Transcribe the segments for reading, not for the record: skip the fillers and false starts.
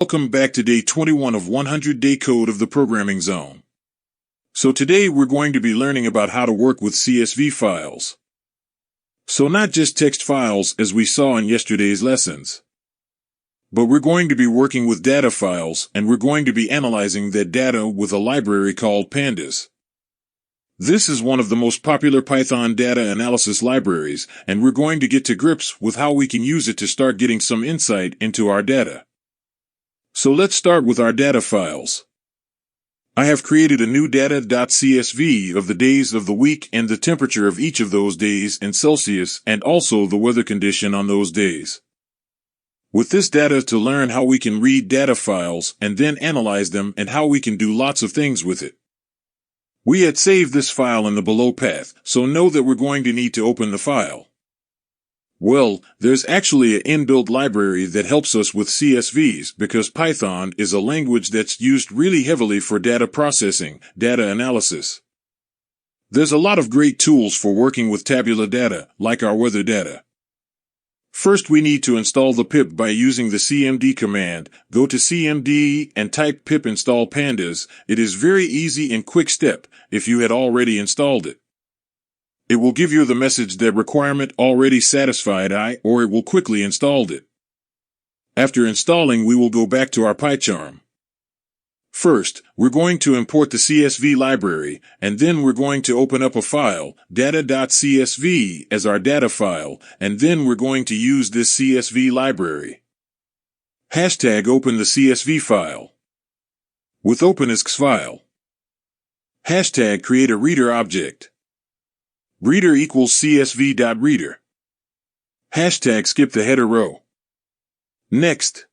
Welcome back to day 21 of 100-Day Code of the Programming Zone. So today we're going to be learning about how to work with CSV files. So not just text files as we saw in yesterday's lessons, but we're going to be working with data files, and we're going to be analyzing that data with a library called pandas. This is one of the most popular Python data analysis libraries, and we're going to get to grips with how we can use it to start getting some insight into our data. So let's start with our data files. I have created a new data.csv of the days of the week and the temperature of each of those days in Celsius and also the weather condition on those days. With this data to learn how we can read data files and then analyze them and how we can do lots of things with it. We had saved this file in the below path, so know that we're going to need to open the file. Well, there's actually an inbuilt library that helps us with CSVs because Python is a language that's used really heavily for data processing, data analysis. There's a lot of great tools for working with tabular data, like our weather data. First, we need to install the pip by using the cmd command. Go to cmd and type pip install pandas. It is very easy and quick step if you had already installed it. It will give you the message that requirement already satisfied or it will quickly install it. After installing, we will go back to our PyCharm. First, we're going to import the CSV library, and then we're going to open up a file, data.csv, as our data file, and then we're going to use this CSV library. Hashtag open the CSV file. With open as file. Hashtag create a reader object. Reader equals csv.reader. Hashtag skip the header row. Next.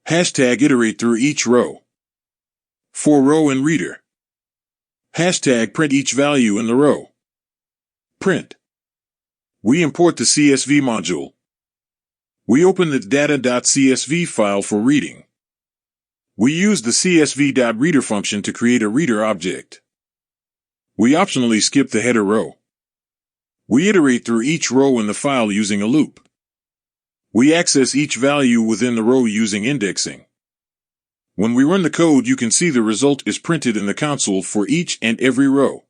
Hashtag iterate through each row. For row and reader. Hashtag print each value in the row. Print. We import the CSV module. We open the data.csv file for reading. We use the csv.reader function to create a reader object. We optionally skip the header row. We iterate through each row in the file using a loop. We access each value within the row using indexing. When we run the code, you can see the result is printed in the console for each and every row.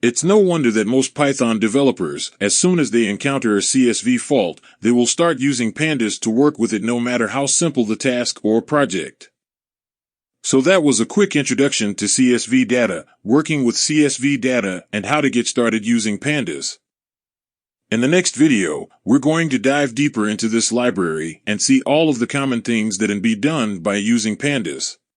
It's no wonder that most Python developers, as soon as they encounter a CSV fault, they will start using pandas to work with it no matter how simple the task or project. So that was a quick introduction to CSV data, working with CSV data, and how to get started using pandas. In the next video, we're going to dive deeper into this library and see all of the common things that can be done by using pandas.